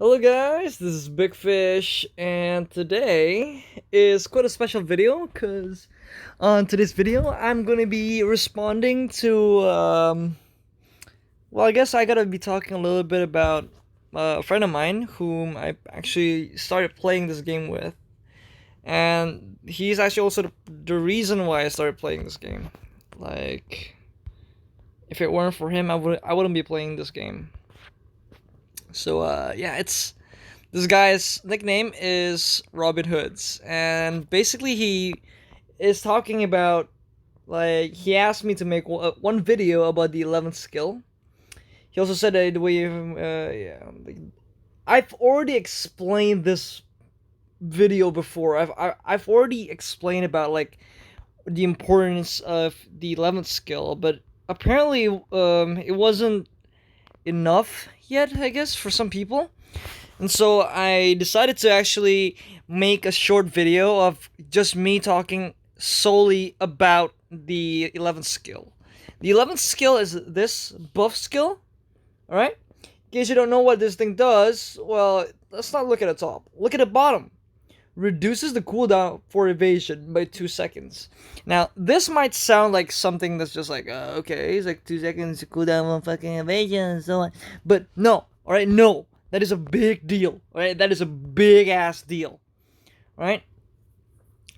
Hello guys, this is Big Fish, and today is quite a special video because on today's video I'm gonna be responding to well, I guess I gotta be talking a little bit about a friend of mine whom I actually started playing this game with, and he's actually also the reason why I started playing this game. Like, if it weren't for him, I wouldn't be playing this game. So yeah, it's this guy's nickname is Robin Hoods, and basically he is talking about, like, he asked me to make one video about the 11th skill. He also said that yeah, like, I've already explained this video before. I've already explained about, like, the importance of the 11th skill, but apparently it wasn't enough yet, I guess, for some people. And so I decided to actually make a short video of just me talking solely about the 11th skill. The 11th skill is this buff skill, alright? In case you don't know what this thing does, well, let's not look at the top. Look at the bottom. Reduces the cooldown for evasion by 2 seconds. Now, this might sound like something that's just like, okay, it's like 2 seconds to cooldown on fucking evasion and so on. But no, alright, no. That is a big deal, alright? That is a big ass deal, right?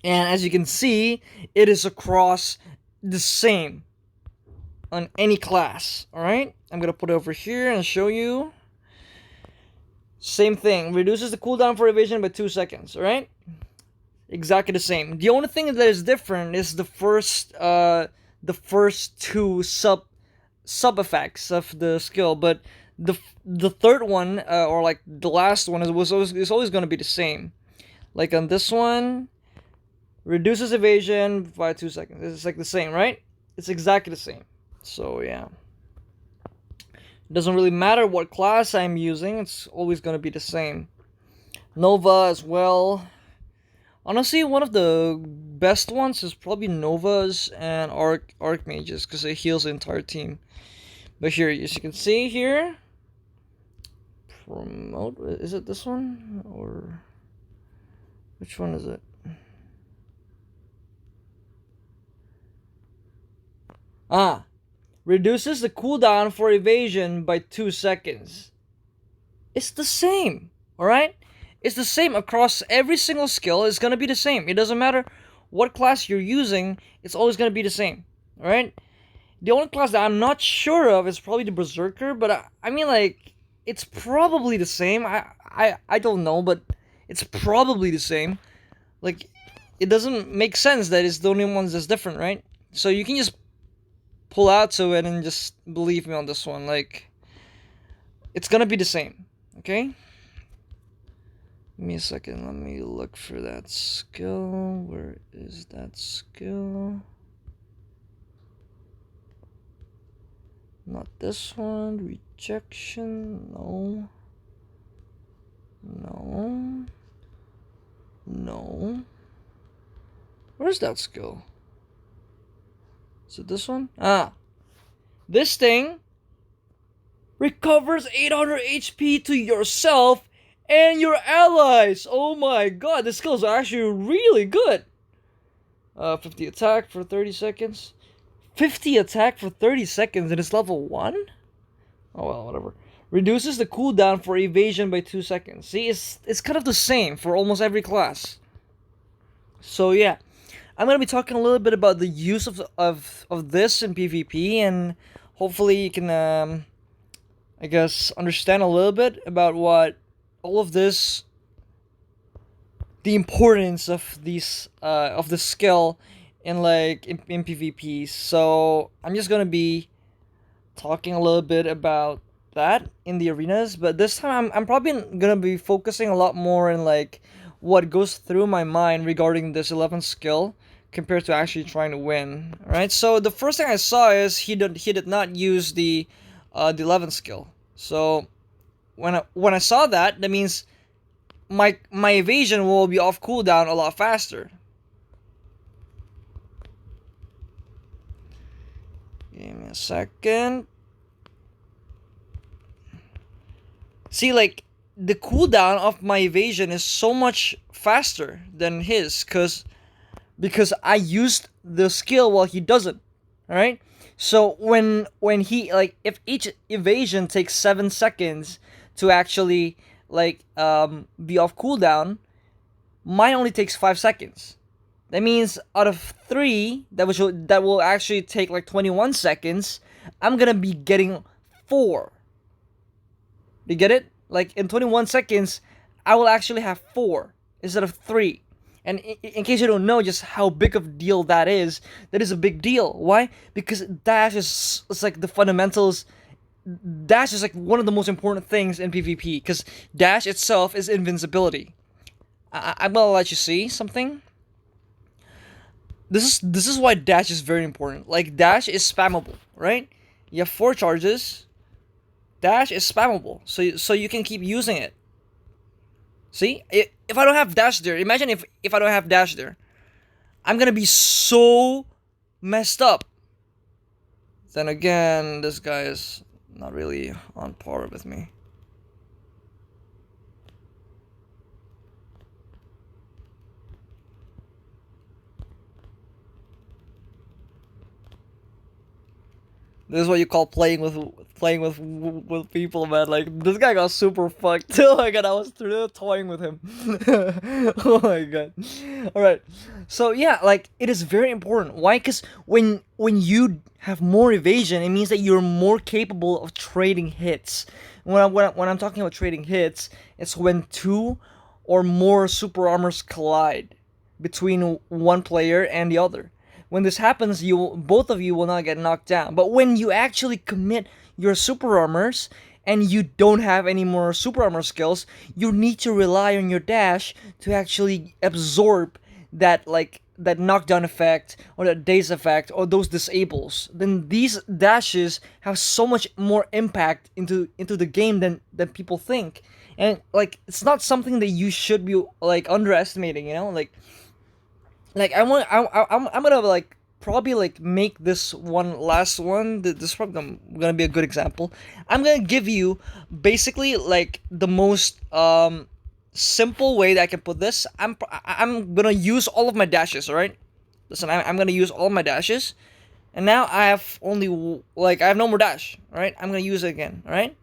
And as you can see, it is across the same on any class, alright? I'm gonna put it over here and show you. Same thing, reduces the cooldown for evasion by 2 seconds, alright? Exactly the same. The only thing that is different is the first two sub effects of the skill, but the third one, or like the last one, is always going to be the same. Like on this one, reduces evasion by 2 seconds. It's like the same, right? It's exactly the same. So yeah, it doesn't really matter what class I'm using. It's always going to be the same. Nova as well. Honestly, one of the best ones is probably Novas and Archmages because it heals the entire team. But here, as you can see here, promote, is it this one? Or which one is it? Ah, reduces the cooldown for evasion by 2 seconds. It's the same, alright? It's the same across every single skill. It's gonna be the same. It doesn't matter what class you're using, it's always gonna be the same, alright? The only class that I'm not sure of is probably the Berserker, but I mean, like, it's probably the same. I don't know, but it's probably the same. Like, it doesn't make sense that it's the only ones that's different, right? So you can just pull out to it and just believe me on this one. Like, it's gonna be the same, okay? Give me a second, let me look for that skill. Where is that skill? Not this one. Rejection. No. No. No. Where's that skill? Is it this one? Ah. This thing recovers 800 HP to yourself and your allies. Oh my god, this skill is actually really good. 50 attack for 30 seconds. 50 attack for 30 seconds and it's level 1? Oh well, whatever. Reduces the cooldown for evasion by 2 seconds. See, it's kind of the same for almost every class. So yeah, I'm gonna be talking a little bit about the use of this in PvP, and hopefully you can I guess understand a little bit about what all of this, the importance of these of the skill in, like, in PvPs. So I'm just gonna be talking a little bit about that in the arenas, but this time I'm probably gonna be focusing a lot more in, like, what goes through my mind regarding this 11th skill compared to actually trying to win. Alright, so the first thing I saw is he did not use the 11th skill. So when I saw that, that means my evasion will be off cooldown a lot faster. Give me a second. See, like, the cooldown of my evasion is so much faster than his, because I used the skill while he doesn't. All right. So when he, like, if each evasion takes 7 seconds to actually, like, be off cooldown, mine only takes 5 seconds. That means out of three that will actually take like 21 seconds, I'm gonna be getting four. You get it? Like, in 21 seconds, I will actually have four instead of three. And in case you don't know just how big of a deal that is a big deal. Why? Because dash is, it's like the fundamentals. Dash is like one of the most important things in PvP, because dash itself is invincibility. I'm gonna let you see something. This is why dash is very important. Like, dash is spammable, right? You have 4 charges. Dash is spammable, so you can keep using it. See, if I don't have dash there, imagine if I don't have dash there, I'm gonna be so messed up. Then again, this guy is not really on par with me. This is what you call playing with people, man. Like, this guy got super fucked. Oh my god, I was toying with him. Oh my god. All right. So yeah, like, it is very important. Why? Because when you have more evasion, it means that you're more capable of trading hits. When I'm talking about trading hits, it's when two or more super armors collide between one player and the other. When this happens, both of you will not get knocked down. But when you actually commit your super armors and you don't have any more super armor skills, you need to rely on your dash to actually absorb that, like, that knockdown effect or that daze effect or those disables. Then these dashes have so much more impact into the game than people think. And, like, it's not something that you should be, like, underestimating, you know? I'm gonna, like, probably, like, make this one last one. This is probably gonna be a good example. I'm gonna give you basically, like, the most simple way that I can put this. I'm gonna use all of my dashes. All right. Listen, I'm gonna use all my dashes, and now I have only, like, I have no more dash. All right. I'm gonna use it again. All right.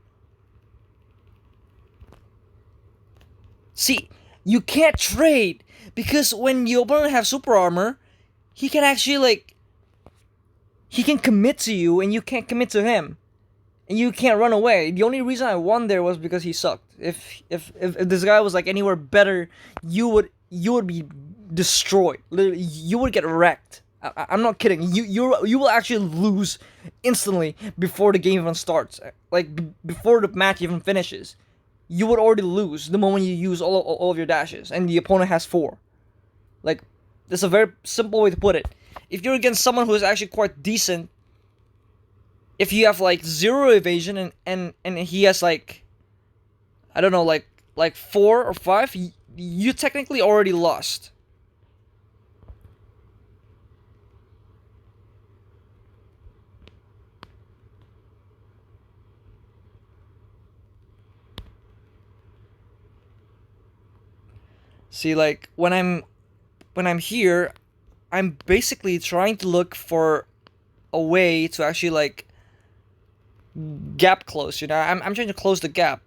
See, you can't trade, because when your opponent have super armor, he can actually, like, he can commit to you and you can't commit to him, and you can't run away. The only reason I won there was because he sucked. If this guy was, like, anywhere better, you would be destroyed. Literally, you would get wrecked. I'm not kidding. You will actually lose instantly before the game even starts. Like, before the match even finishes, you would already lose the moment you use all of your dashes, and the opponent has 4. Like, that's a very simple way to put it. If you're against someone who is actually quite decent, if you have, like, 0 evasion and he has, like, I don't know, like 4 or 5, you technically already lost. See, like, when I'm here, I'm basically trying to look for a way to actually, like, gap close, you know? I'm trying to close the gap.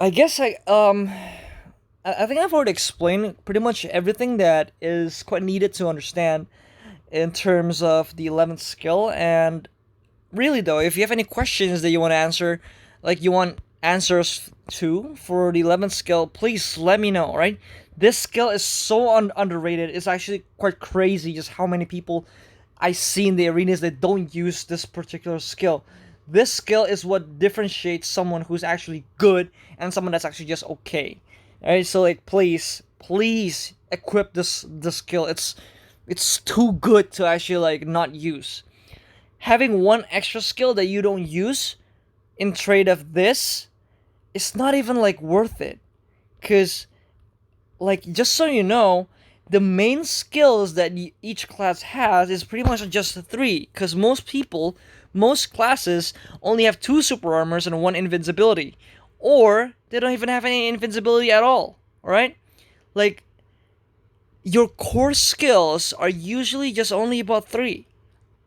I guess I think I've already explained pretty much everything that is quite needed to understand in terms of the 11th skill. And really, though, if you have any questions that you want to answer, like, you want answers to for the 11th skill, please let me know. Right? This skill is so underrated. It's actually quite crazy just how many people I see in the arenas that don't use this particular skill. This skill is what differentiates someone who's actually good and someone that's actually just okay. Alright, so, like, please equip this skill. It's too good to actually, like, not use. Having one extra skill that you don't use in trade of this, it's not even, like, worth it. Cause, like, just so you know, the main skills that each class has is pretty much just 3, because most classes only have 2 super armors and 1 invincibility, or they don't even have any invincibility at all. Alright? Like, your core skills are usually just only about 3.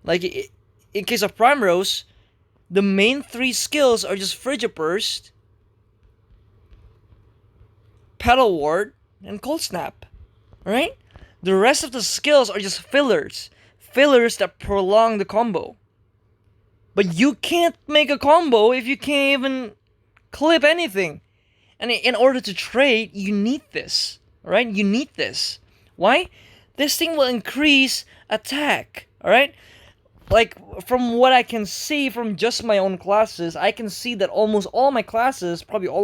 Like, in case of Primrose, the main 3 skills are just Frigid Burst, Petal Ward, and Cold Snap. Alright? The rest of the skills are just fillers. Fillers that prolong the combo. But you can't make a combo if you can't even clip anything. And in order to trade, you need this. Alright? You need this. Why? This thing will increase attack. Alright? Like, from what I can see from just my own classes, I can see that almost all my classes, probably all